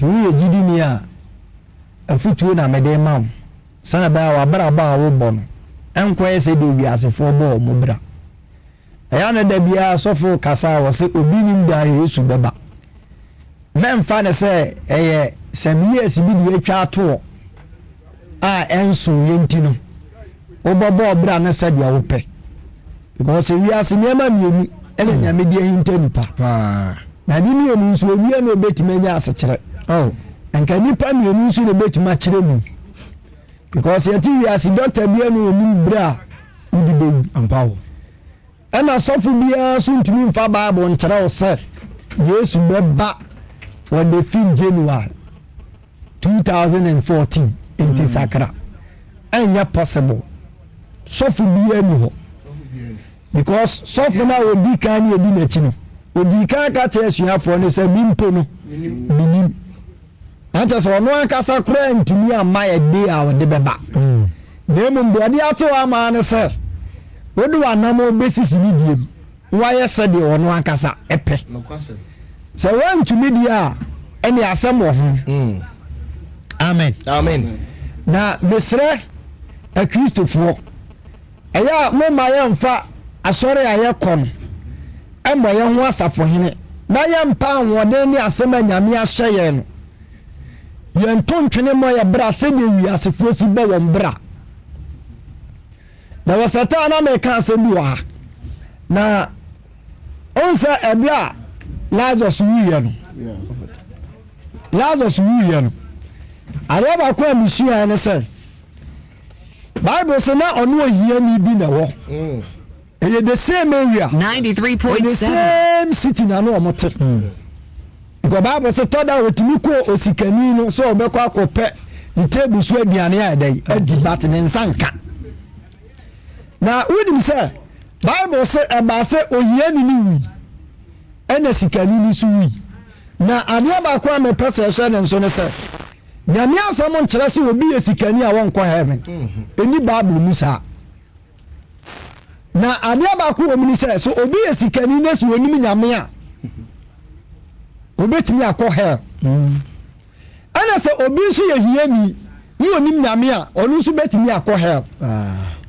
tuye jidini a afutuo na mede mam sana ba wa bra ba wo bo no enkoye se de wiasefo bo mo bra eya na da bia sofo kasa wo se obi nim da Yesu beba memfa ne se eye samiye sibi de atwa to a enso yentino obobo bra na se dia wo pe because wiase niam mienu ele nyame de hinta nipa na di mienu nso wie no betime nya asekere enka nipa mienu nso ne betuma kire mu because yati wiase doctor bia no onim bra udi be ampawo ana sofu bia so ntumi mfa bible nkyere wo se Yesu beba for the 5th January 2014 in Sakra anya possible sofu bia ni ho because sofu na odi kan ni edi nachi no odi kan ka che asuafo ne se mimpo no minim anja so no ankasa kura ntumi ama ye de a wo de beba dem mbo ade ato ama ne se wodu anamo besisi ni diem waye se de wono ankasa epe se wan ntumi dia ene asem wo ho amen na mesre a Christopher eya mo ma mfa asore aye kon embo ye ho asafo hene na ye mpa wode ni asem anyame ahye no ye ntontwene mo ye bra se de wi asefo si be wo mbra na wasata na me ka se bi wa na onsa ebia Lazarus wiye no Lazarus wiye no aya ba kwa mishia ne se Bible say na ono ohia ni bi na wo the same area 93.7 the same city na no omote because Bible say toda wetumi ko osikani no so obekọ akọpẹ ni table so aduane ya dai adi bat ne nsanka na udim say Bible say eba say ohia ni wi ena sikani ni so wi na ade ba kwa me pese hye ne nso ne say nyame asam nkyere se obi esikani a won kọ heaven eni Bible musa na ade ba ko omini se so obi esikani na so onim nyame a obetimi akọ hell ana se obi so ye hiani ni onim nyame a onu so betimi akọ hell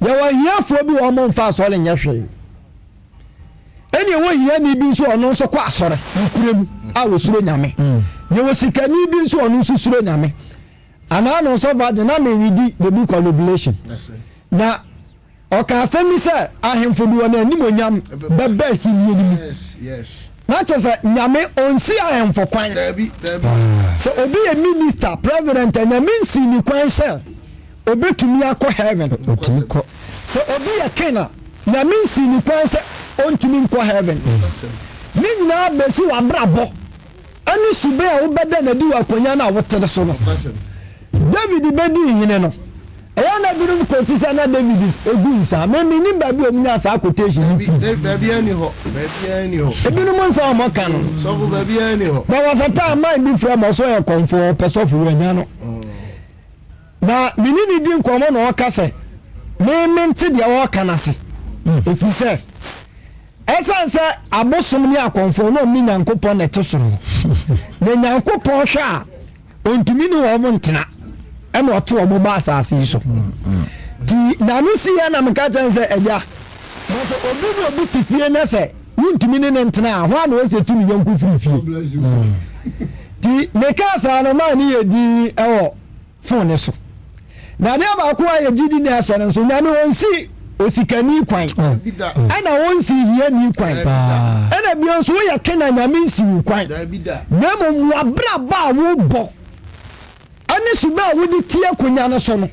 ya wa hiafo bi wo mo mfa so le nyehwe eni wo hiani bi so onu so kọ asore nkurem a wo suro nyame ye wo sikani bi so onu so suro nyame ana no so va na me read the book of Revelation na oka asemi se ahemfo bi wona anim onyam beba himye ni yes na chese nyame onsi ahemfo kwan so obi a minister president and a minsi ni kwan se obetumi akọ heaven otumi kọ so obi a kena na minsi ni kwan se ontumi kọ heaven ni nyina besi wa brabo ani sube a wobeda na di wa kwanya na wotere so no David bedi hine no eya na birum ko ti se na David egu nsa me ni ba bi omunya sa quotation ni ba bi ani ho ebinu mo nsa mo kan so ba bi ani ho ba wasata man bi fra mo so e konfo pesofu wanya no na minini din ko mo no okase me mente dia wo kanase efi se esanse abosom ni akonfo no mi nyankopon na tesoro na nyankopon hwa ontumi ni wo mo ntena eno oto omo ba asase yi so ti na no si ya na mka chanse eja mo se obi tifie na se ntumi ni ntena ho na o se tumi yanku firifie ti meka sa no ma ni yedi ewo phone so na de ba ko aye gidi ni asa no so na no onsi osikani kwan ana onsi hie ni kwan ana bi onso ya kena nyame nsi kwan na mo wabra ba wo bo ani suba wo di tie konya no so no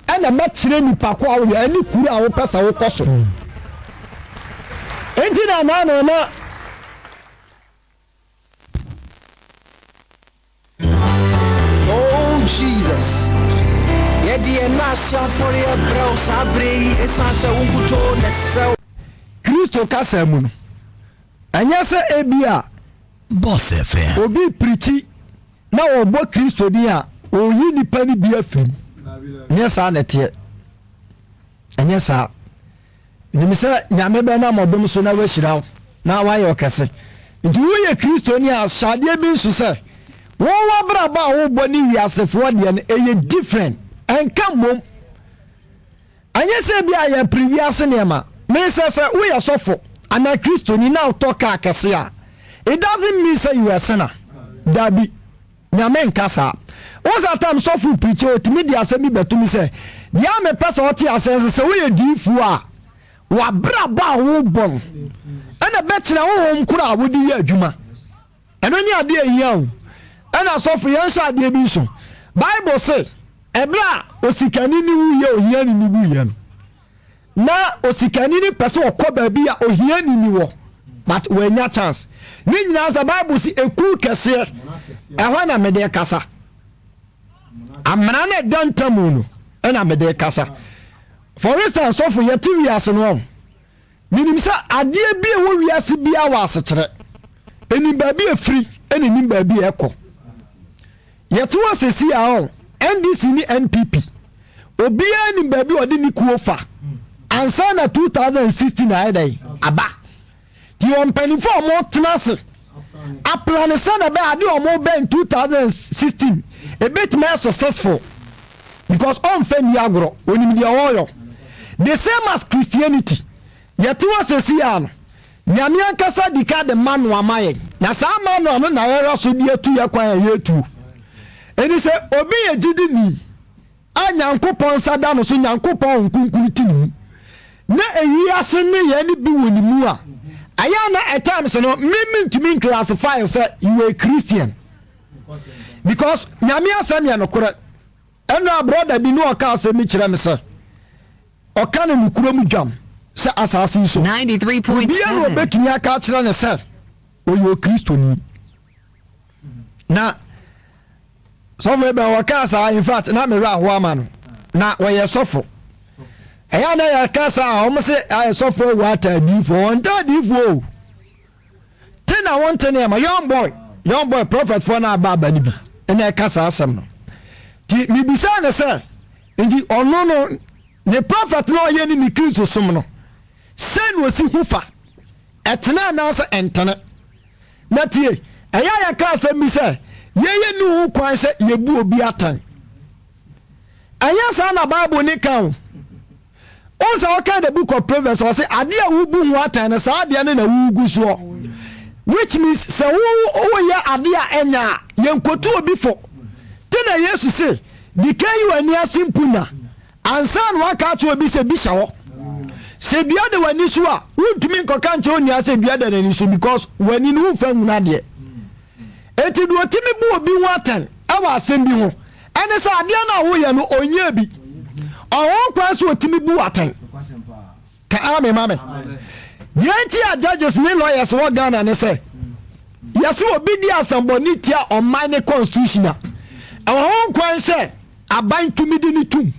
ana ma kire nipa ko awo ya ani kuru awo pesa wo koso enti na na oh Jesus yedi enasia for your bro sabri esanse unguto nese Kristo kasa mu no anya se ebia boss FM obi preachi na obo Kristo di a oyi nipa ni bia fam nyesa na tie anyesa nimisa nyame be na modom so na wahiraw na waye okese nti wo ye Kristo ni asade bi nso se wo braba wo boni wiasefo de ne eye different enka mom anye se bia ya previous nema me say we yasofo ana Kristo ni na utoka akese a it doesn't mean say you are sinner dabi nyame nkasa what's that time sofo preach o timi dia asemi betumi say dia me pesa oti asense say we difu a wa braba wo bon ana betina wo nkura wodi ya adwuma eno ni ade ehia o ana sofo yan sha ade bi so Bible say ebra osikani ni wuye ohia ni wuye na osikani ni pese okoba bi a ohia ni wo but we nya chance ni nyina sa Bible si eku kese ehwa na mede kasa amana na dantamu no na mede kasa for instance sofo yeti wiase no minim sa ade bi e wo wiase bi a wase kire eni ba bi efri eni nim ba bi ekọ yeti wasesi a on NDC ni NPP obia ni ba bi odi ni kuofa ansa na 2016 aidai aba ti on penifo mo tenase aplan sana be ade o mo be in 2016 a bit more successful because on feni agro onim dia oyo the same as Christianity yeti wasesi a no nyame ankasa dika de manu amaye na sa manu no na yero so die tu yakwan yetu eni se obi ye gidi ni anyankopon sada no so nyankopon nkunkun tinu na ewiase ne ye ni bi woni mu a aya na at times no me to me classify say you a Christian because nyame asem ya no kore eno brother bi no ka asem mi kire me say o ka no nukuro mu dwam say asase so 93.7 bi ya no betumi aka kire ne say o yo Kristoni na so me be wakasa in fact na me ra ho ama no na we ye sofo eya na ya kasa o mo se ay sofo wa ta di fo on ta di fo ten I want to name a young boy prophet for na baba ni bi na kasa asem no ti mi bisa na se ndi ono no ne prophet no ye ni Kristo som no sen wosi hufa etena na se entene na tie eya ya kasa mi se yeye nu kwan se yebu obi atan anya sa na Bible ni kan o sa o kan the book of Proverbs o say ade a wo bu hu atan na sa ade na wo gu so which means se wo ya ade a enya yenkotu obi fo tena Yesu say the can you ani asimpuna ansan wa ka to obi se bi sha wo se bia de wani so a wuntumi nkoka nche oni ase bia de nani so because wani no fa hu na de eti do timi bu obi watan awa asem bi ho ene sa ade na wo ye no onye bi owon kwa so timi bu watan ka ame mame yenti a judges ni lawyers wo Ghana ne say yesi obi di asamboni tia on my constitution owon kwa say aban tumi di ni tum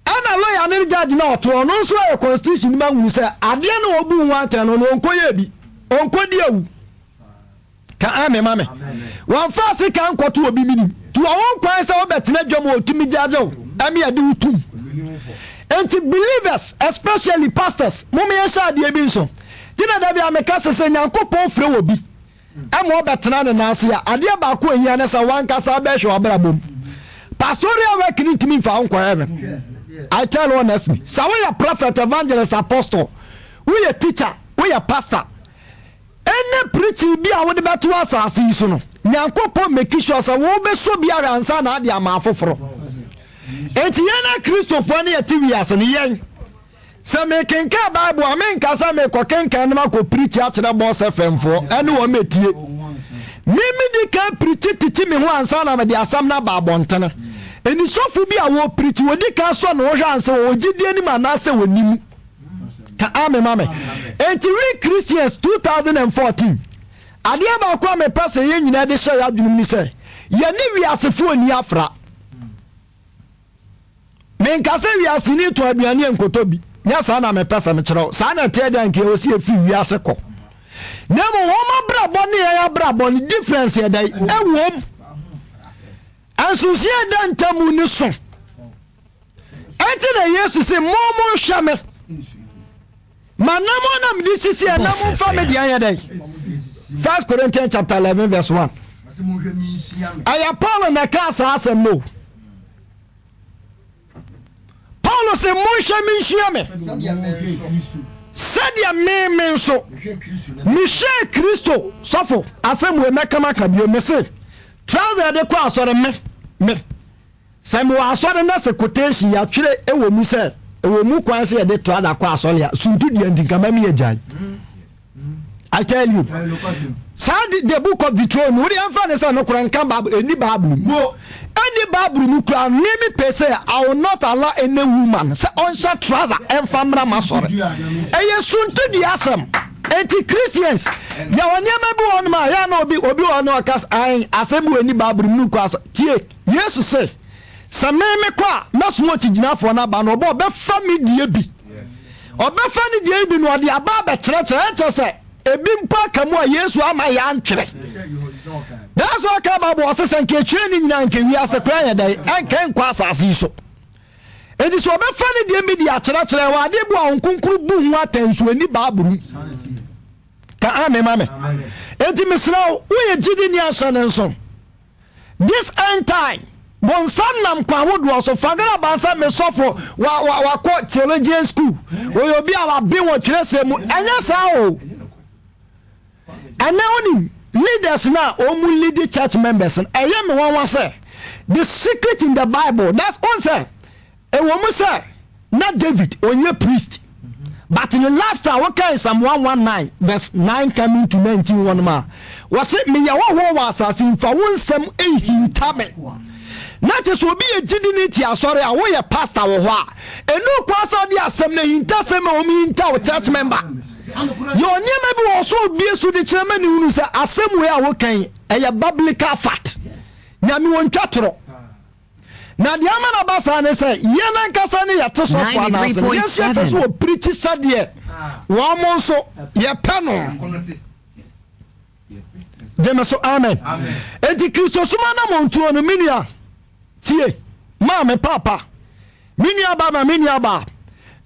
ana lawyer ne judge na oto no so e constitution ma hu say ade na obu watan no onkoye bi onkodi awu ka ame mame wan fast kan kwoto obi minim to awon kwan se obetena dwom otumi jajew ami ade utum enti believers especially pastors mummy sha de bi nso tina da bi ameka sese nyankopon frɛ wo bi amo obetena ne nanse ya ade ba ko ehia ne sa wan kasa be hwe obrabom pastoral work ni ntimi fa onko heaven I tell honestly so we are prophet evangelist apostle we are teacher we are pastor ene preaching bi a wo de beto asase so no nyankopon make sure say wo be so biara ansa na ade ama afoforo enti yana Kristofo na yati wiase ne yen se me kenka Bible amen ka sa me ko kenka na ko preach a kire boss femfo ene wo metie mimi di ka preach titi me ho ansa na me de asam na ba bontene eni sofu bi a wo preach wo di ka so na wo hwa ansa wo gidie ni ma na se wonim ka ame mame enti we Christians 2014 ade ba ko me pese ye nyina de hye ya dwunum ni se ye ni wiasefo ni afra men ka se wiase ni to aduane enkoto bi nya sa na me pese me kire sa na te dan ke o si efi wiase ko na mo wo ma brabo ne ya brabo ni difference ye dai ewom ansusie dan tamu ni so enti na Yesu se mo hwame manamo na mdisisi na mo fa me dia ya dai 1 Corinthians chapter 11 verse 1 aya Paul na ka sa asem no Paul se mo hwe mi nhia me sadia me so mi hwe Kristo sofo asem we meka maka bio me se trouser de kwa asore me se mo asore na se quotation ya twere ewo mu se ewo mu kwan se de trouser kwa asore ya suntu de ndinka me ejai I tell you Sadi the book of Deuteronomy we am say no Quran kan Bible any Bible mo any Bible mu kura me pese I will not allow any woman say on short trouser and famra masore eye suntu di asem anti Christians ya woniam bi won ma ya na obi won okas an asem any Bible mu kwa so tie Jesus say sameme kwa mesmo tigina na ba no obo be family bi obefa ni die bi no ode aba be kire say ebi mpa kamu a Yesu ama ya ntwere that's why ka Bible was say nke twe ni nyina nke wi asakwa ya dai enke nkwa asase so edi so be fa ni de bi di a kire wa de bu a nkunkuru bu hu atansu ani Bible ka amen mame edi misra wo ye gidi ni asane nso this end time bon sam kwa wodo so fagara ba sa me sofo wa ko theology school o obi a wa bi won twere se mu enya sa o. And now leaders now omu lead church members and I am one say the secret in the Bible that's all say a woman say not David only priest but in the lifetime what kind Psalm 119 verse 9 coming to 19 one ma was it me ya wo assassin for one some hintame not just will be a dignity sorry I wo your pastor wo ho a enu kwa so dey asem na hintasem o mi hinta church member your name be also be so the chairman who say asem we a wo kan e biblical fact nyame won twatoro na de amana basa ne say ye na nkasa ne yete so kwa na asem yes yete so preach sadie wo mo so ye peno dem so amen enti Kristo suma na montuo no minia tie ma me papa minia ba ma minia ba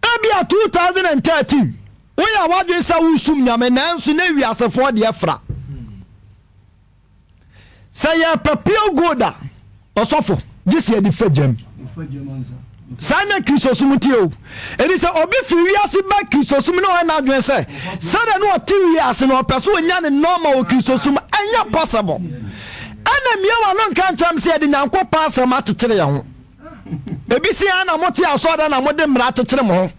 ebia 2013 we are what we say usum nyame nanso na wiasefo de efra say ya papio goda osofo gisi e di fagem sana Kristosum tio eni say obi fi wiase ba Kristosum no na adwen say sada no oti wiase no peso onya ne normal o Kristosum anya possible ana miawa no kan cham say de nyanko pasam atekere ye ho ebi si ana moti asoda na mode mra atekere mo ho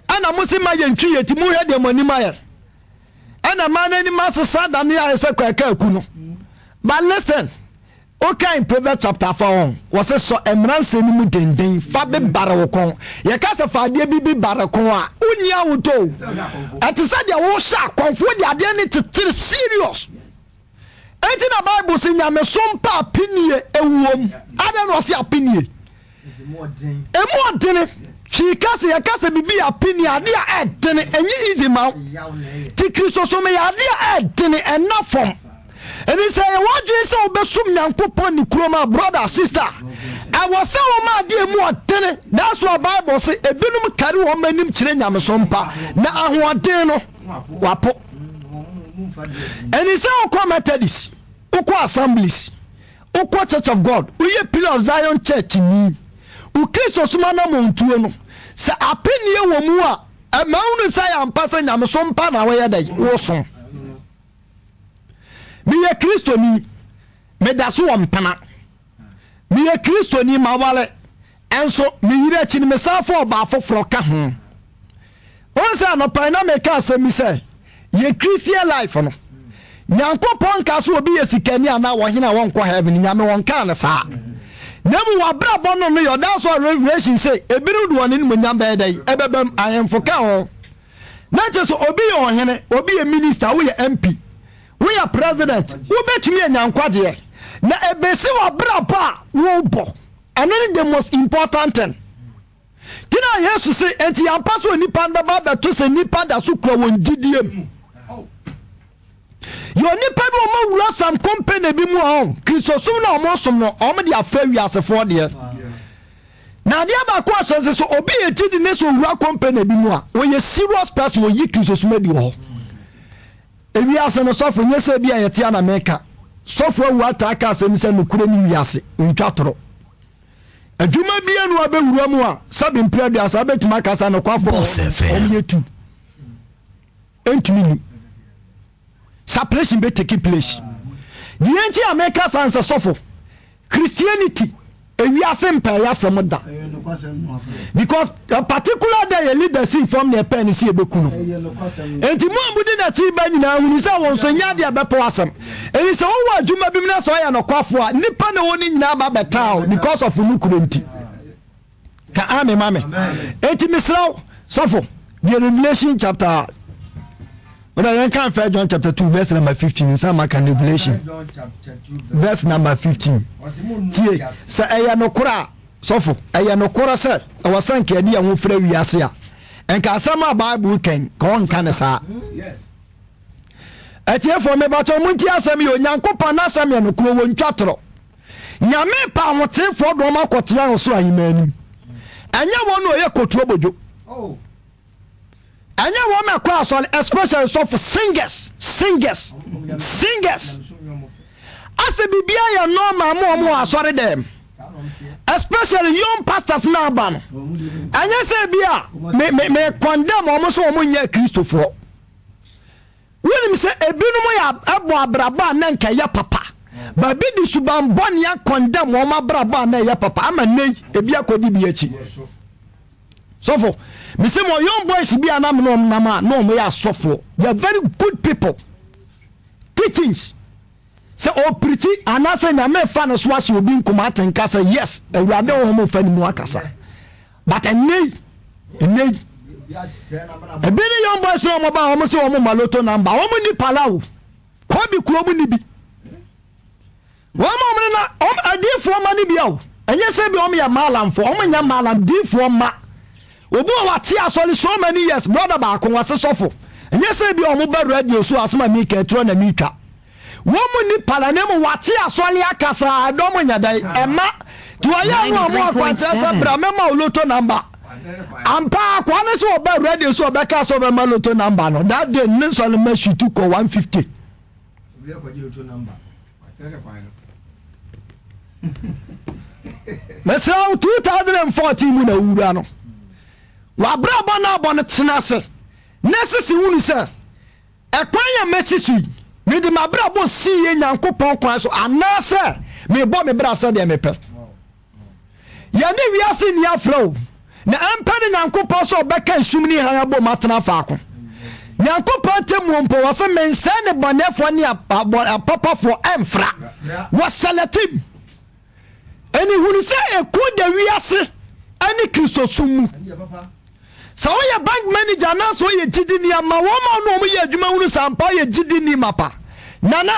ana musima ye ntwi yeti mu he de mani maye ana manani masasa da ne ya se kwa ka ku no but listen okay in Proverbs chapter 4 was so emranse ni mu denden fa be bare kon ye ka se fa de bi bare kon a unya wuto atisa de wo sha konfo de ade ne tetere serious enti na Bible se nyame so mpa apinie ewuom ade no se apinie emu odene she kase ya kase bibi apini ade a edene enyi easy ma ti Kristo so me ya ade a edene enafom eni say what you say obesum nyankopon ni kroma brother sister I was say o ma ade emu odene that's what Bible say ebinum kare wo manim kire nyame so mpa na ahoden no wapo eni say o come Methodist o ko assemblies o ko Church of God we Pillar of Zion Church ni u Kristo suma na montuo no se apenie wo mu a maunu sai ampasa nyame so mpa na we yeda wo so mi ye Kristo ni me da so mpana mi ye Kristo ni mawale enso mi yire chi ni me sa fo ba foforo ka ho won se no pa na me ka se mi se ye Christian life no nyankopon ka so obi ye sikani ana wo hina won ko heaven nyame won ka na sa nemu wa bra bono no yo that's what revelation say ebiru do oni mu nyamba dai ebebem ayemfo ka ho na che so obi ye ohene obi ye minister wo ye MP wo ye president wo betumi enyankwaje na ebesi wa bra pa wo bo anani the most important thing tina yesu say enti ampa so nipa ndaba beto se nipa da so kura won gidiem yo nipa bi o ma wura sam company bi mu on Kristosum na o mo som no o me de afa wiasefo de na dia ba ko asense so obi ye gidi ne so wura company bi mu a o ye serious person o yi Kristosum di ho ewi ase no so fo nyese bi a yete ana meka sofo wu ataka asem se nokure ni wiase ntwatoro adwuma bia no abewura mu a sabe mpradu asa betuma kasa no kwafo omyetu entumi ni separation be take place the enti America sansa sofo Christianity ewiase mpaya asem da because a particular day leadership from the pen si ebeku no enti mo amudi na ti ba nyina hunu se won so nya de abepo asem eni se wo adwuma bi na so ya no kwafo a nipa na woni nyina ba betaw because of nukuru enti ka ame mame enti misraw sofo the Revelation chapter when I can find John chapter 2 verse number 15 in some Revelation verse number 15 tie say eya no kora sofo eya no kora say e wasanke ade ya fra wiase a enka asama Bible kan ka on kan sa yes etie for me bato munti asam yo nyankopon na asam ya no kuro wo ntwatoro nyame pa ahotefo do ma kotera no so ahimani anya won no ye kotuo bojo oh anya wo me kwa asole especially so for singers ase bibia ya normal mo asore dem especially young pastors na aba no anya se bia me condemn omo so omo nya Kristofo woni se ebinumo ya abo abraba na nka ya papa ba bi di suban bon ya condemn omo abraba na ya papa ama nei ebia kodi bi achi sofo me say mo young boys bi anam no nama no mo ya sofo they are very good people teachings say o preach anase na me fa no so ase obi nkoma atenka say yes awurade wo mo fa ni mu akasa but enei ebini young boys no mo ba mo say wo mo maloto number wo mo ni palawo ko bi kuro mu ni bi wo mo na adifo ma ni bi awo enye say bi wo mo ya malamfo wo mo nya malam difo ma obu wati asole so many years brother ba akon wase sofo enye se bi o mo ba radio so asema mi ka tro na mi twa wo mu ni palanemu wati asole akasa adomo nyadai ema to aya no mo akwanta sa bra mema oloto number ampa akwa ne so ba radio so be ka so be ma loto number no that day nin so le ma shutu ko 150 obi akwaji loto number atare kwa no Mesa 2014 mu na wura no wa braba na abon tenase nesisi wunu se ekwan ya mesisu me de mabrabo siye nyankopon kwan so anase me bo me brasa de me pe ya ne wiase ni afro na ampane nyankopon so beka nsumni han abo matena faako nyankopon temu mpo wose mense ne bonefo ne apapafo emfra wasalatim eni hunu se eku de wiase ani Kristo sumu so ye bank manager na so ye jidini ama wo ma no mo ye adwuma hunu sampa ye jidini mapa nana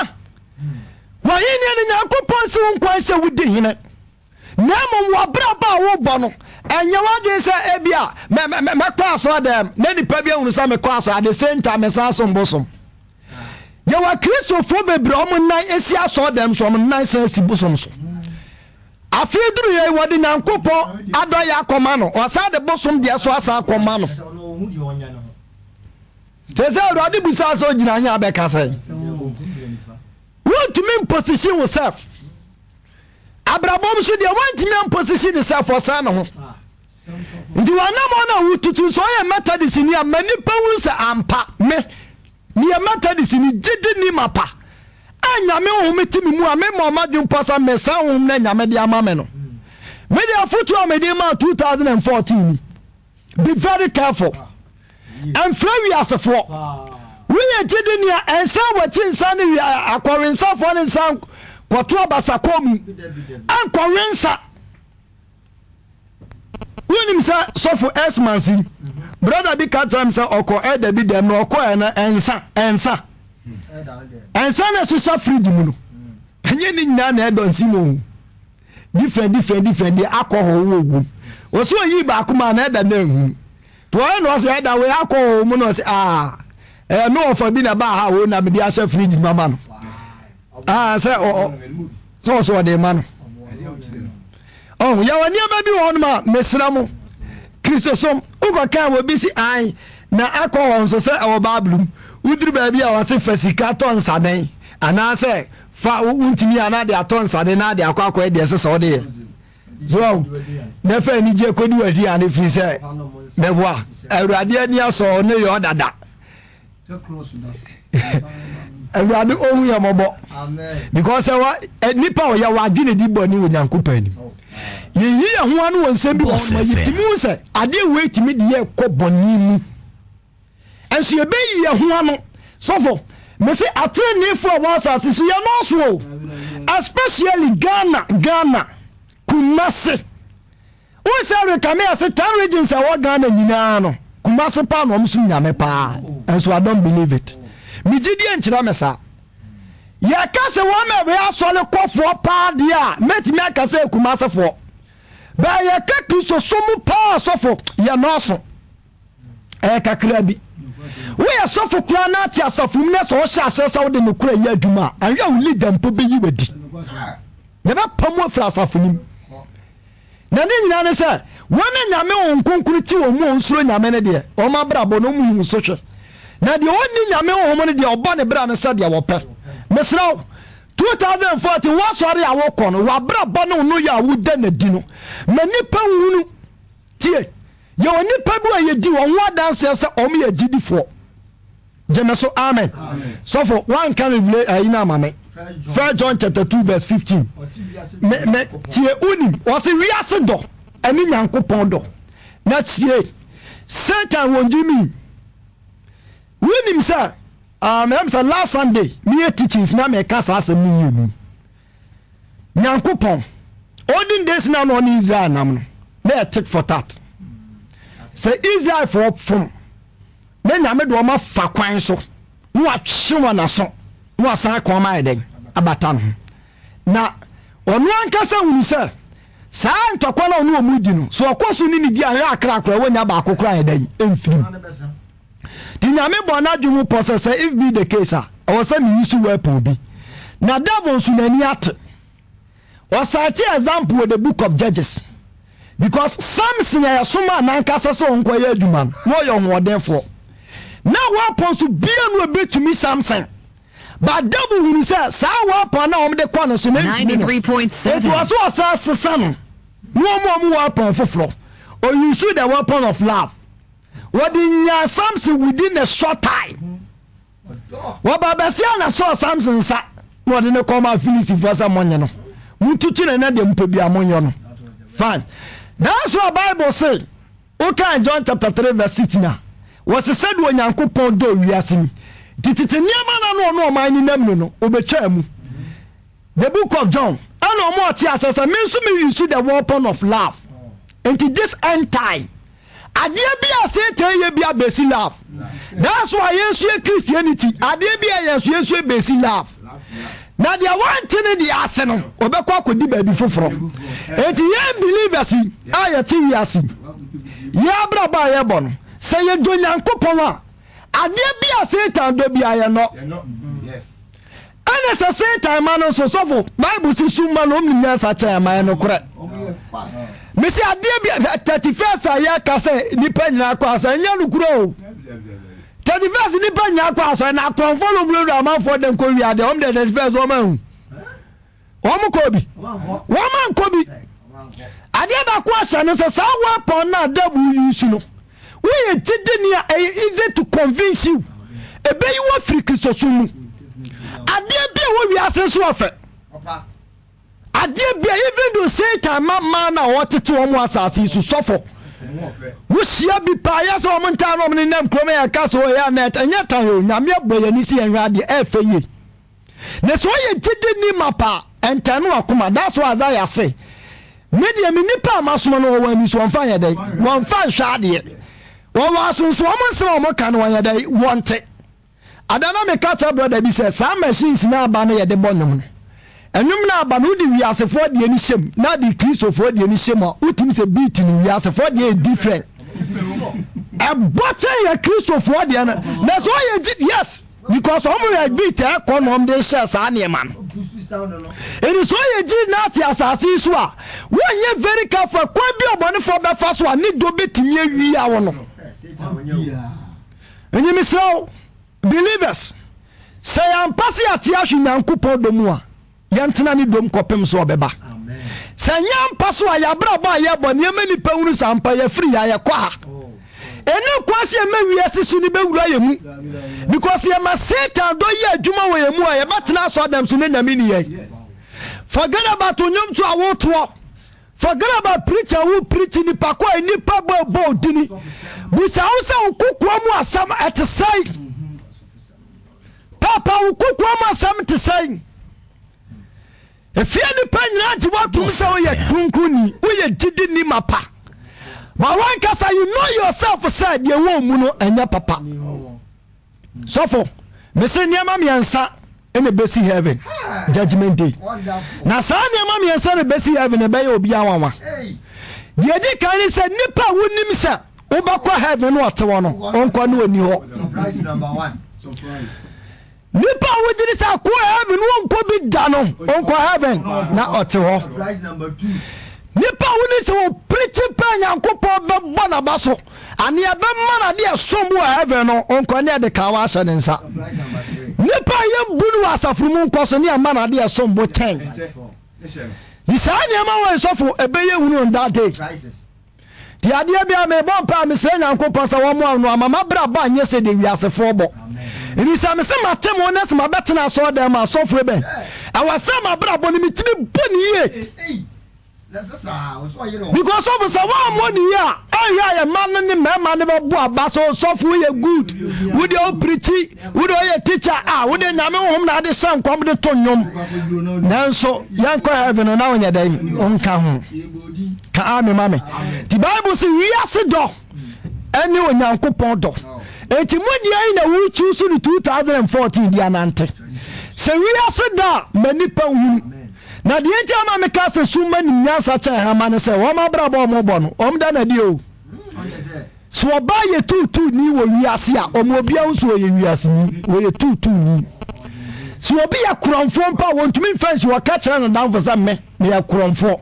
wa yini ni Yakobon si nkwan se wudi hine na mo wa braba wo bo no enye wadwe se ebia me kwa so dem na nipa bia hunu sa me kwa so at the same time me sa so mbosom ye wa Kristo fo bebre o mo nan esi aso dem so mo nan sa si bosom so afidru ye wodi Nyankopon adoye akoma no osa de bosom de so asa akoma no teze urade busa so gina anya abeka sai want to mean position yourself abrabom so de want to mean position yourself for san ho ndi wana mo na wututu so ye methodist ni amani pawunsa ampa me methodist ni gidi ni mapa anyame wo metimi mu a me mo madun posa mesa wo na nyame de amame no me de afutu amede ma 2014 be very careful and free asefo we ye gidi ni ensa wachi nsa ni akwarensa fo ni nsa kwoto abasakomu ankwarensa woni msa sofo esmansi brother bi ka time say oko eda bi dem no oko na ensa ensa na sisa fridge mu no enye ni nyina na edonsi mo different dey alcohol wo wo so yi ba kuma na eda na hu to I no say eda we alcohol mu no say no for bi na ba ha wo na me dey asa fridge mama no say so dey man ya wani aba bi won ma mesra mo Kristosom uko kan wo bi si an na alcohol so say our Bible udiri ba bi a wase fasika ton saden ana say fa untimi ana de atonsa de na de akwa de sese o de so na fa ni je kodi wadi ane fi se meboa awurade ani aso ne yo dada awurade ohu ya mobo because nipa o ya wadwene di boni onyankopani ni yeyi ya ho anu wonsem bi wo ma yitimu se ade weitimi de ye koboni mu enso ye be yi ya ho anu sofo me say atrenefo a wasase so ye no so especially Ghana Kumasi we say rekame as 10 regions a wa Ghana nyina no Kumasi pa no msum nyame pa enso I don't believe it mi gidi enchira mesa ya ka se wa me be asole kofo pa dia metimi aka se Kumasi fo ba ya ka Kristo somu pa sofo ya no so kakra bi we asofo kura na ati asofo mu na so hye asesa wo de no kura ya adwuma anwe wo leader mpo be yi wadi de ba pamu afra asofo nim na ne nyina ne se wona nyame won konkuru ti wo mu onsuro nyame ne de o ma brabo no mu so hwe na de onni nyame wo mo ne de oba ne bra ne se de wo pe mesraw 2014 wa sori ya wo kono wa brabo no ya wo de na di no manipa hunu tie ye oni pabu a ye di won wa danse se o me ye gidifo jemeso amen so for one can ina mame 1 John chapter 2 verse 15 me tie unim o se wiase do ani nyankopon do na tie Satan won jimi unim sir am say last Sunday me teachings na me kasa asem ni yenu nyankopon olden days na no ni Israel nam no na take for that say Israel for from na nyame do ma fa kwan so no atwe na so no asan kwa ma eden abata no na onu ankasa hunu se saa ntokwa na onu omudi no so okoso ni di ahwe akrakra wonya ba akokra eden emfiri di nyame bo na dwumu process if be the case I was say me use weapon bi na devil so nani ate o cite example with the book of Judges. Because Samson ya soma na nkasa so nkoye adwuma no yo hodenfo na weapon so bia no betumi Samson but double hunu say sa weapon na omde kwa no so na 93.7 it was so asasano no mo weapon foforo or you see the weapon of love what in Samson within a short time what babasia na so Samson sa no de ne come Philistine for some money no mututu na de mpebia monyo no fine. That's what Bible say. Okay, in John chapter 3 verse 16. Was said when Yankopon do wiase. Tititi niama na no man ni nam no obetwa mu. The book of John. And no more tia say me so me use the weapon of love. Until this end time. Ade bia say tell ye bia basi love. That's why Yesu Christianity. Ade bia Yesu basi love. Na dia wantene di ase no obekwa akodi baabi foforo enti ye believers aye ti wiase ye abraba ye bono se ye do nyankopon a ade bia Satan do bia ye no yes ana se Satan ma no so sofo Bible si suma no omnya sa cha ma no kore me se ade bia 31st aye ka se nipa nyina kwa aso enya no kuro 31st ni pa nya kwa so na konfo lo blu am for dem ko wi ade om de 31st o ma hu o mu ko bi wo ma ko bi ade ba kwa sha no se sa weapon na dabu use no we ye jideni easy to convince you ebe yi wo free Kristo sumu ade bia wo wi ase so ofe ade bia even do Satan ma na wo tete wo mu asase su sofo wusia bi pa ya so mo nta no nam krome ya ka so ya net anya ta ho nyame aboya ni si enwa de efeye ne so ye jide ni mapa entanu akoma that's why Isaiah say media mi nipa amaso no wo ani so won fa ya dai won fa hwa de won wa so so mo nsem mo ka no ya dai wonte adana me ka cha brother bi say sa machines na aba na ye de bonum enum na aba no di wiasefo de ani hyem na di Kristofo de ani hyem a utim se beat ni wiasefo de different e botche ya Kristofo de na so ye yes because omo ya beat e konom de share sa na man eni so ye ji na ti asase so a wonye very careful kwa bi obonefo be fa so a ni do betimi awi ya wo no enyi misraw believers say am pass ya ti ahwe Nyankopon do mu a yɛntena ne dom kɔpem so ɔbɛba sɛ nyampa so a yɛabra ba yɛbɔ nneɛma nipa hunu sampa yɛfiri yɛkɔ ha ɛne kwase ɛma wiase so ne bɛwura yɛ mu because yɛma Satan do yɛ adwuma wɔ yɛ mu a yɛbɛtena so adam so ne nyame ni yɛ forget about onyom to awotoɔ forget about preacher who preach nipa kɔ a nipa bɔ dini busa wo sɛ wo kokoa mu asɛm ɛte sɛe papa wo kokoa mu asɛm te sɛe efia nipa nyina gye watom sɛ woyɛ kronkoni woyɛ gyidi ni mapa but one kasa you know yourself sɛ deɛ wɔ mu no ɛnyɛ papa sɔfo mese nneɛma mmiɛnsa ɛna bɛsi heaven judgment day na saa nneɛma mmiɛnsa na bɛsi heaven ɛbɛyɛ obi awanwa deɛ di kan ne sɛ nipa a wonim sɛ wobɛkɔ heaven no ɔte wɔ no ɔnkɔ ne ɔni hɔ nipa a wogyiri sɛ akɔ heaven wɔnkɔ bi da no ɔnkɔ heaven na ɔte hɔ nipa a woni sɛ wɔ preach pa Nyankopɔn bɛbɔ n'aba so ane ɛbɛma na de ɛsom wɔ heaven no ɔnkɔ ne ɛde ka wahyɛ ne nsa nipa a yɛbu no wɔ asafo mu nkɔ so ne ɛma na de ɛsom bo kyɛn di saa nneɛma wɔ nsɔfo ɛbɛyɛ hunu on that day di adeɛ bi a mebɔ mpa a mesrɛ Nyankopɔn sɛ wɔn mu no amama bra bɔ anyɛ sɛ de wiasefoɔ bɔ ebisa me sɛ matem wo na sɛ mabɛtena asɔ dɛm a asɔfo bɛn ɛwɔ sɛ mabra bɔ ne metumi bɔ ne yie because of so one money ya aya man ne mema ne bɛbɔ aba so sɔfo yɛ good wo de o preach wo de o yɛ teacher wo de nyame hom na de sɛ nkɔm de to nnwom nanso yankɔ heaven na wonyɛ dan onka ho ka ame mame the Bible say we ase dɔ ɛne Onyankopɔn dɔ enti modia yi na wo choose no 2014 dia nante sɛ we ase dɔ manipa hu na die nti ama me ka se suma ni nyansa cha ha ma ne se wo ma bra bo mo bo no om da na die o so oba ye tutu ni wo wiase a omo bia wo so ye wiase ni wo ye tutu ni so obi ya kuronfo mpa wo ntumi fancy wo ka kira na dan for sa me ya kuronfo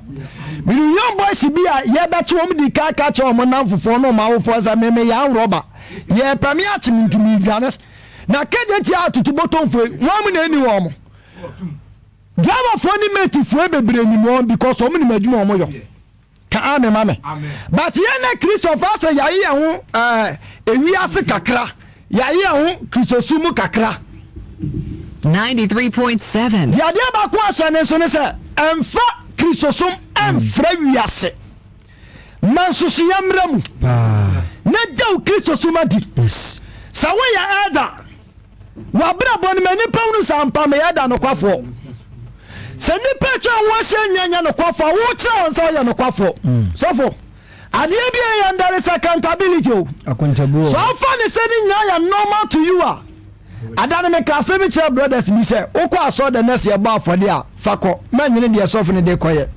mi young boys bi a ye ba che wo di ka kira wo na fofo no ma wo fo sa me ya roba ye pami a chi ntumi gane na keje ti atutu botonfo wo mu na eni wo mo driver for any mate for bebre ni mo because o mini madwuma o mo yo ka ame mame but ye na Christopher say yayi ho ewiase kakra yayi ho Christosumu kakra 93.7 ya dia ba ko asane so ne se emfa Christosum emfra wiase mansusu yamram na daw Christosum adi sa we ya elder wa bra bon mani pawnu sampa me ya da no kwafo sɛ nipa twa wo hyɛ nyanya no kwafo wo kyerɛ nsa yɛ no kwafo sɔfo adeɛ bi yɛ ndare accountability o akontabuo so afa ne sɛ ni nya yɛ normal to you a adane me ka sɛ bi kyerɛ brothers bi sɛ wokɔ asɔ the next year ba afɔde a fakɔ manyene deɛ sɔfo ne de kɔyɛ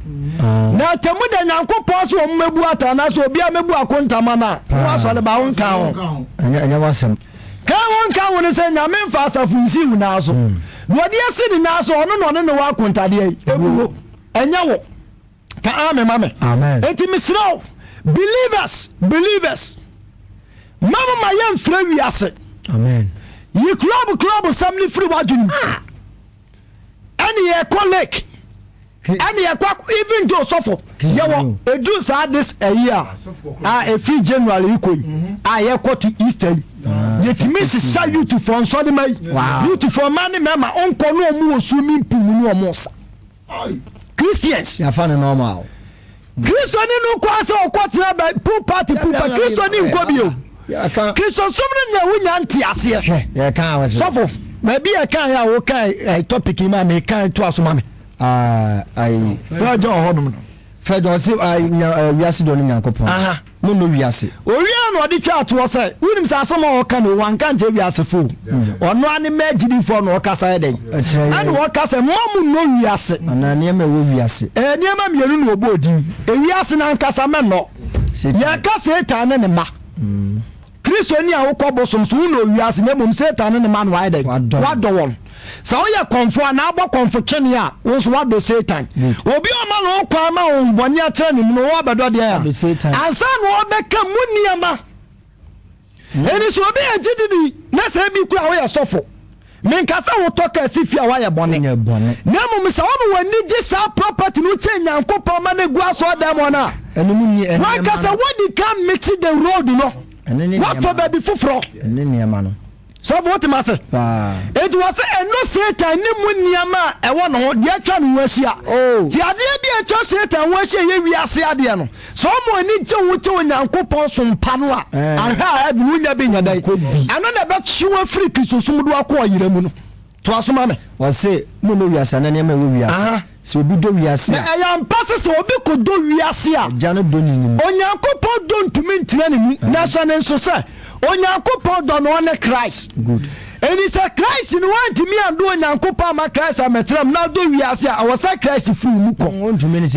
na temu da Nyankopɔn so wo mebu ata na so obi a mebu akontama na wo asɔ le ba wo nka ho anya wasem ka wo nka wo ne sɛ nyame mfa asafo nsi wu na so wodi ase ni na so ono no ne wa kontade ebuwo enya wo ka ame mame amen enti misraw believers mama ma yam fra wiase amen yi club samni free wadwun ani ye collect ani ye kwa even though suffer ye wo edu sa this a year every January ikoyi ye ko to Easter yetimi sisa youth for nsode mai youth for mani mema onko no omu osumi mpumu no omosa Christians ya fa ne normal Christian no kwa se okotena ba pool party Christian ni nko bio Christian somne nya wunya nti ase ya kan wa sofo ma bi ya kan ya wo kan topic ma me kan to aso ma me ai fajo honum no fajo se wiase do ne Nyankopɔn no wiase oria no odi twa ato se wunim sa asoma o kan o wanka nje wiase fo ono ani magidi fo no kasa eden ani wo kasa mamu no wiase ana ne ma wo wiase ne ma mienu no obo odin wiase na nkasa me no ya kasa etan ne ma Kristo ni a wo kobosom so no wiase ne mom Satan ne ma no eden wado won sa o ya konfo na agbo konfo twene a wo so wado Satan obi o ma no kwa ma o mboni atra ni no wo bedo de ya ansa no obeka muniama eni so obi agididi na se bi kura wo ya sofo menkasa wo toka sifia wa ye bone na mum sa wo wani gi sa property no che Nyankopon ma na gu aso adam ona wa kasa wodi can mix the road no what for baby fufro so what matter it was no Satan ni mu niama e wo no de atwa no wasia ti ade bi atwa Satan wasia ye wiase ade no so mo ni je wo che Nyankopon so mpa no a aha abi wunya be nyadai ano na be chiwa free Krisosum do akọ yire mu no to asoma me wo se mo no wiase na niama we wiase se obi do wiase na ayam pass se obi ko do wiase a jano do ni ni Onyankopon do ntumi ntina ni mu na sha ne nso se Onyankopon do no na Christ good and it's a Christ in one to me and do Onyankopon ma Christ ametram now do wiase a was a Christ full mu ko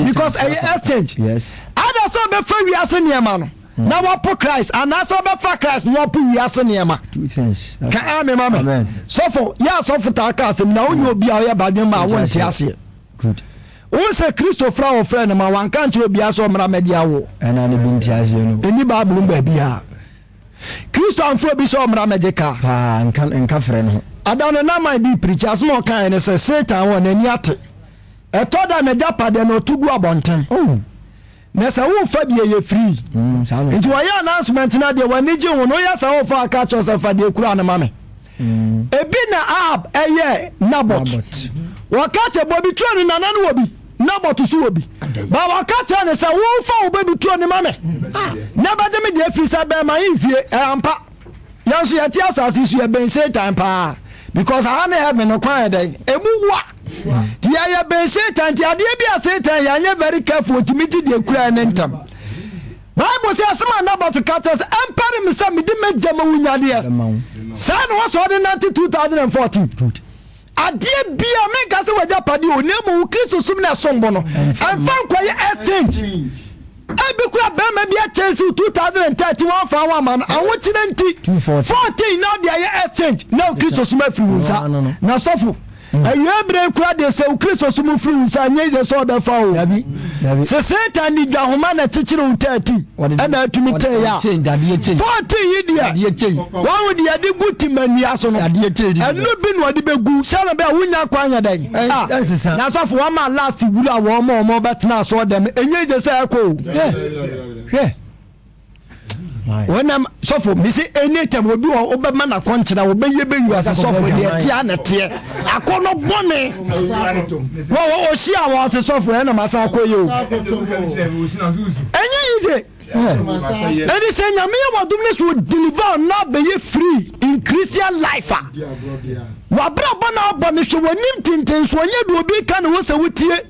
because I exchange yes ada so be fa wiase niama no na wa po Christ and so be fa Christ no po wiase niama two things ka amen amen so for ya so for ta ka asem na onye obi a ya badwen ma won ti ase good o se Christopher o friend ma wan kan ti obi aso mra media wo na ne bi nti ase no eni Bible ba bia Christo amfo bi so mra megeka nka frɛ no adano na man bi preachers mo kan ne se Satan won ani ate etoda na japade no tugu abonten na se wo fa bi ye free nti wo ya announcement na de wani je wo no ya sa wo fa aka cho sa fa de kura na mame ebi na ab eye Nabot wakati bobi tuani na nanu obi Nabot su obi ba wakati ne se wo fa obi tuani mame na ba de me de afisa be ma infie ampa yanso ya ti asase su ya ben Satan pa because I na have me no kwan dey ebuwa ti ya ben Satan ti ade bi a Satan ya nya very careful ti miti de kura ne ntam Bible say asema Nabot katas empire me say me di mejama wunyade ya say no so de 2014 good adie bia me ka se waja padi onemu Krisosum na sombo no amfa kwaye exchange Ebekura bema bia Chelsea 2031 fa wa man awochine nti 14 now they exchange now Krisosum free unsa na sofu aye bre kura de se Krisosum free unsa nye je so be fa o se Satan ni dwahoma na chichire 13 na atumi te ya 14 yidia wa wo dia de guti manua so no ade change enu bi no de begu sala be wunya kwanya dan na sofu wa ma last guru a wo mo betena so dem enye je se ko when sofu mi say anytime obi o be ma na konchira wo be ye be yu ase sofu de tia na tie akono bone wo si awo ase sofu e na masa akoye o enye yize and he say nyame wa dumnes will deliver now be free in Christian life wa bra bona obone hwe wonim tintin so onye do obi ka ne wo se wutie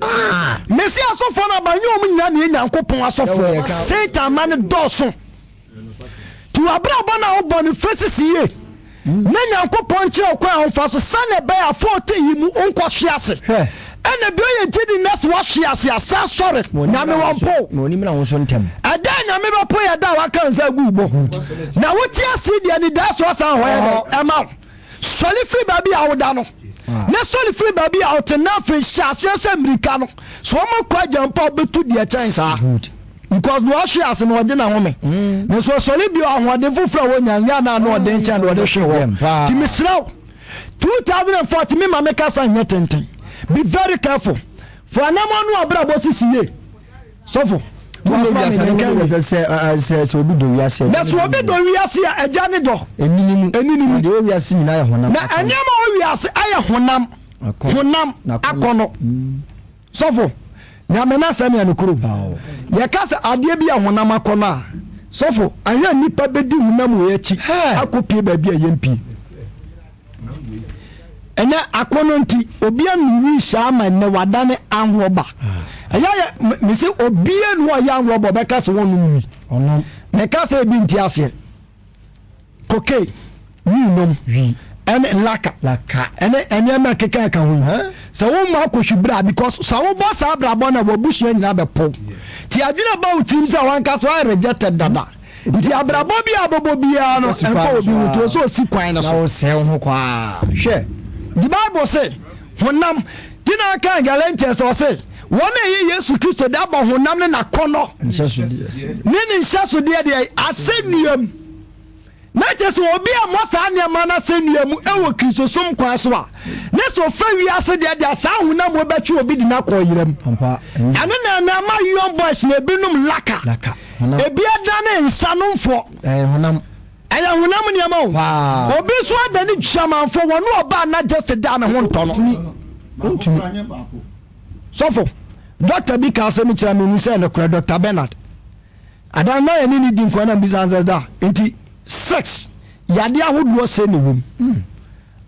mesi asofo na ba nyom nyina ne Nyankopon asofo Satan man doso tu abra bona obone fesisiye na Nyankopon kire okwa onfa so sane be ya 40 yi mu onko hwease ena bi oye tidi nas wa hwease asa sorry nyame wonpo no ni mra wonso ntem ada nyame ba po ya da wa kan sa gubo na wuti asidi ani da so asa ho ya ema soli free baby awda no na soli free baby awtena free hwease se America no so mo kwa jampa obetu de chance ah because no hwease no wode na home na so soli bi ahode fufura wonya na no de ncha na wode hwe ho ti misraw 2014 me ma make asa nyetenten. Be very careful. For an amount of brabo sisiye. Sofo. That's what we do. We are see a journey door. A minimum. We are seeing I honam. And we are I honam. Honam. Akono. Sofo. Yamena semi anukuru. Yakasa adebia honam akona. Sofo. Anya nipa bedi honam wechi. Akopie baby a yempi. Ena akono nti obia nwi shama ne wadane anwoba aya me se obia no ya anwoba be ka se wonu nwi ono me ka se bi nti ase koke nom ene laka ene enya keka ka hu se wo ma akohwibra because se wo bo sa abrabo na wo buhia nyina be po ti adwena ba utim se wan ka so I rejected dada nti abrabo bi abobo bia no empa obi wuto so si kwan na so se ho kwa hwe. The Bible said, "Honam tina kan Galatians or say, one ye Yesu Kristo da ba honam ne na kono." Nini nhyasode de aseniam. na kyerɛ sɛ obi a mo saa nneɛma no sɛ nnua mu ɛwɔ kristosom kwa so a ne sɛ ɔfa wiase deɛ saa honam wɔbɛtwe obi de no akɔ yera mu ɛno na ɛnama young boys na ebinom laka ebi adane nsa nomfoɔ ɛyɛ honam nneɛma o obi so ada ne twamanfo wɔne ɔbaa na just da ne ho ntɔ no sɔfo doctor bi ka asɛm kyerɛ me hu sɛ ne korɛ Dr. Bernard adan na yɛ ne di nkwa na bisa answer da nti sex yade ahodoɔ sɛ ne wom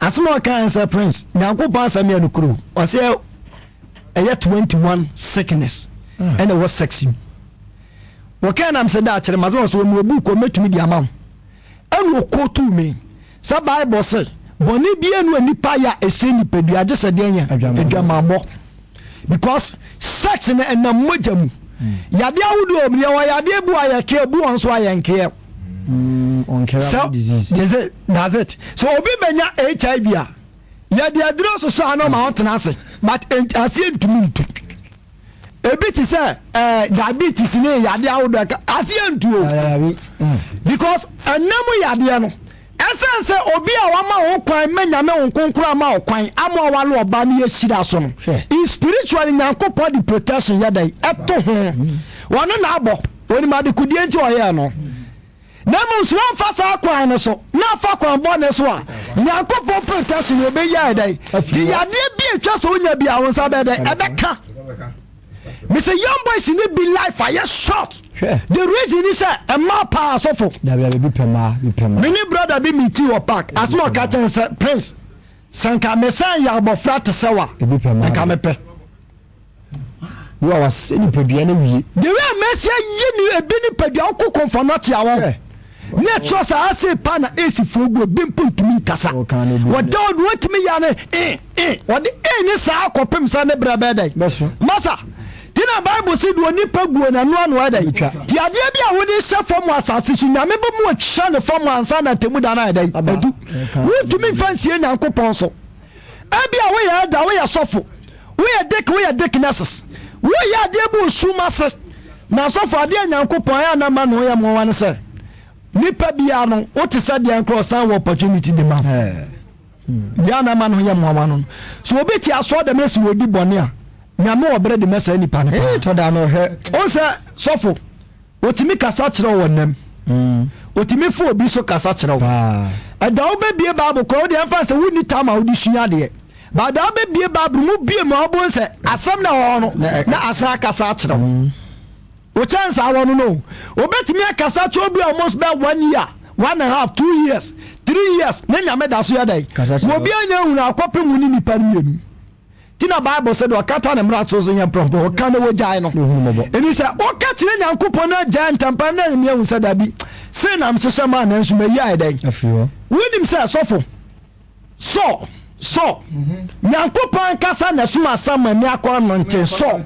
asɛm a ɔka answer Prince nyankopɔn asɛm yɛ no kuro ɔsɛ ɛyɛ 21 sickness ɛna ɛwɔ sex mu wɔka nam sɛ da akyerɛ mazɛ wɔ sɛ wɔmu ebu kɔ mɛtumi di ama wo ɛna ɔkɔtu me sɛ Bible sɛ bɔne bia no nipa yɛ a ɛsɛ nipadua agye sɛ deɛ nyɛ adwamammɔ because sex no ɛnam mogya mu yade ahodoɔ mu yɛwɔ yade bu a yɛkɛ bu wɔn so a yɛnkɛɛ so that's it so obi bɛnya HIV a yɛde aduro so so ano ma ɔtena ase but aseɛ ntumi ntu ebi ti sɛ diabetes ne yade ahodoɔ aseɛ ntu o because ɛnam yadeɛ no ɛsɛn sɛ obi a wama wo kwan mɛnyame wo nkonkoro ama wo kwan ama wale ɔba ne yɛhyira so no in spiritual nyankopɔn de protection yɛda ɛto ho wɔno na abɔ onimade kudie nti ɔyɛ no na mo so amfa saa kwan no so na afa kwan bɔ ne so a nyankopɔn protection obɛyɛ ɛda ti yadeɛ bi atwa so onya bi a wo nsa bɛda ɛbɛka Mr. Young boys in be life I yes short. The reason is a ma pa sofo. Many brother be me tea or pack. As more catching Prince. Sanka mesan ya abofra te sewa. Nka mepe. You are saying pedua na wie. The way Messi yi ni ebi ni pedua ko confirmati awon. Ne trust ase pa na esi fogo bi mpuntumi nkasa. Wada wotimi ya ne wode ni sa akopem sa ne bra beda. Masa Tina Bible said when you peg one and one weather. The idea be a woody set from was assassin. I remember more shan from one son at Temudana day. We to me fancy and Uncle Ponso. I be away that way a sofa. We are dick nesses. We are dear bull shoe master. Now so far dear Uncle Poyana man who am one say. Nipa biano, what is said the uncle some opportunity demand. Diana man who am one. So a bit I saw the mess will be bonia. Nyame obre de mesa ni pa ne to da no hwe o se sofo otimi kasa kire wonam otimi fo obi so kasa kire wo da wo bebie bible ko de emfa se woni tama wo di sua de ba da wo bebie bible mu bie ma obo se asem na wo no na asa kasa kire wo chance awo no obetimi akasa kire obi almost be 1 year 1.5 2 years 3 years na nyame da so ya dai wo bi anya hu na akopem ni nipa ni Tina Bible said wakata ne mrato so nya prompo wakana wo jai no eni say o ka kire nyankopon na jai ntampa na emi ehun say da bi say na mhyehyɛ ma na nso mayi ai dai afiwo wonim say sofo so nyankopon kasa na so asama mi akọ no nte so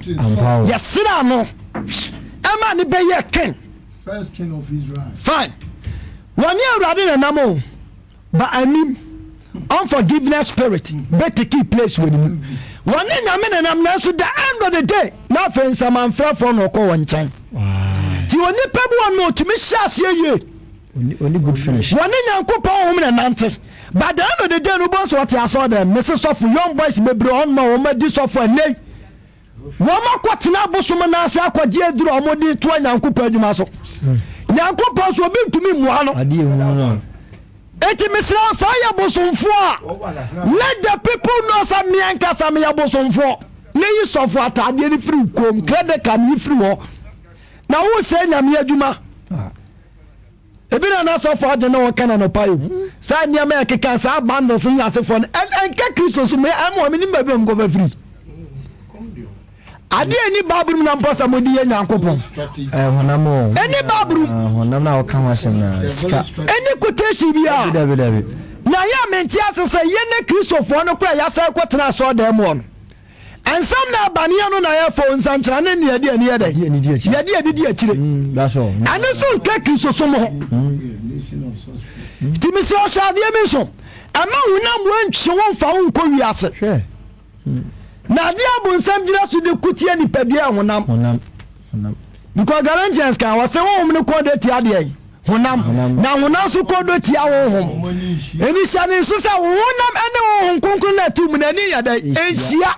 yesira no ema ni be ye king first king of Israel fine woni awrade na namo ba anim unforgiveness spirit better keep place with him one nyame na nam na so the end of the day na fe nsama mfra for no ko wonchen ti oni pebu ono tumi hyase ye only good finish one nyankopon wo me nante but the end of the day no boss what ya saw them Mrs. of young boys mebre on ma wo ma di so for nei wo ma kwatena bosom na ase akwaje aduru omodi to nyankopon adwuma so nyankopon so obi ntumi mua no ade hu no Eti misra sa ya bosomfo let the people know some mianka some ya bosomfo ne yi sofo atade ni free kom krede kan yi free ho na wo se nyame adwuma ebi na sofo ade na wo kana no payo sa nyame akeka sa bundles ni asefo en ka Kristo so me am ni ba bi am go ba free ade ni baburu na mposa modi ye nyankopon honamo eni baburu honam na oka wasem na ska eni quotation bia david na ya menti asese ye ne Kristofo no kura ya sai kwotena so da mu on ansam na abane no na ya fo nsankyra ne ne ade ani yede yede adidi akire that's all ane so ka Kristo so mo timisi o sha de mi so ama hunam wantwe won fa won ko wiase na dia bu nsam gira so de kutie ni padua honam because Galatians kan wase wo mun ko de ti ade honam na honam so kodo tia honhom eni hyane so sa honam ene honhom konkon na tu mu na ni ya dai enhia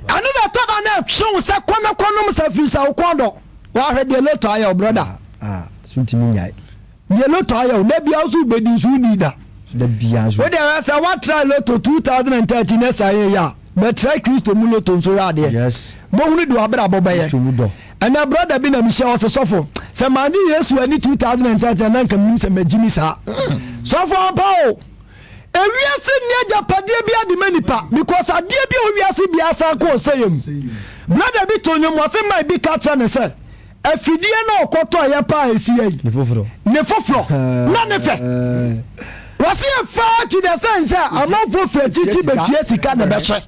anu da to da na hwe se konom sa fi sa kondo wa hwe de loto ayo brother suntimi nyai de loto ayo na bia so bedi so ni da we dey say what try loto 2013 na say ya but try Kristo mu loto so ya de yes mo hunu do abra bo baye and my brother bi na mi share so sofo say man di Yesu ani 2013 na kan mi say magimi sa sofo pawo ewiase ni ajapade bia de manipa because ade bia owiase bia san ko sayem brother bi tonyo mo say my bi catch na say afidie na okoto ya pa esi yi ne foforo na ne fe wasi fa to the sense amafo fetichi betua sika na behwe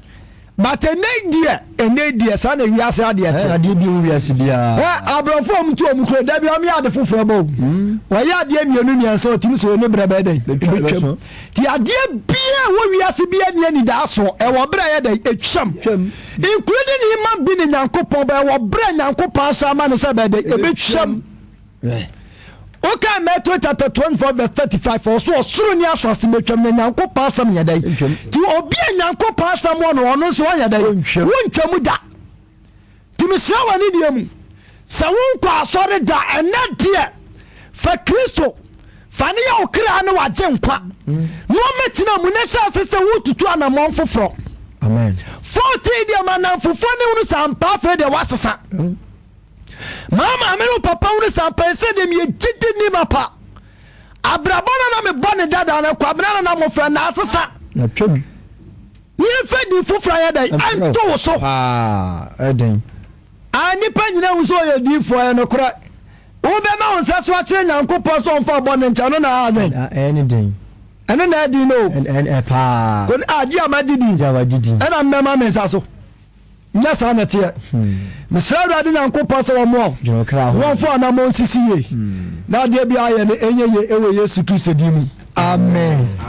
but enedie sa na wiase ade ade bi wiase bia abrofo omtu omukro da bia omi ade foforo ba wa ya ade mienu ni ansa otimi so ne brebe dai betwam ti ade bia wo wiase bia ne ani da so e wo bra ya dai etwam including him bi ne Nyankopon ba wo bra Nyankopon sa ma ne se ba dai ebetwam okay, Matthew chapter 24 verse 35 also osuru ni asase betwam na Nyankopon asam nya dai ti obi Nyankopon asam ono so nya dai wontwam da ti mesra wani die mu sa wonko asore da enade fa Kristo fa ne ya okra na waje nkwa no metina mu na sha asese wotutu anamon foforo amen 40 dia manan foforo ne unu sampa fe de wasesa mama amenu papa unu sampa se de mi ejide ni mapa abrabona na me bone dada na kwa bana na mo fra na asesa na twem ni fe di foforo ya dai anto so eden ani panyina wo so ye di fo ya no kra wo be ma wonsa so akire Nyankopon so mfa bone ncha no na amen anything ene na di no and pa kon aji amagidi jawagidi ena mmema mensa so nya sa na tie mesra ade Nyankopon so wo mo won fo na mo nsisi ye na de bia ye ne enye ye ewe Yesu Kristo di mu amen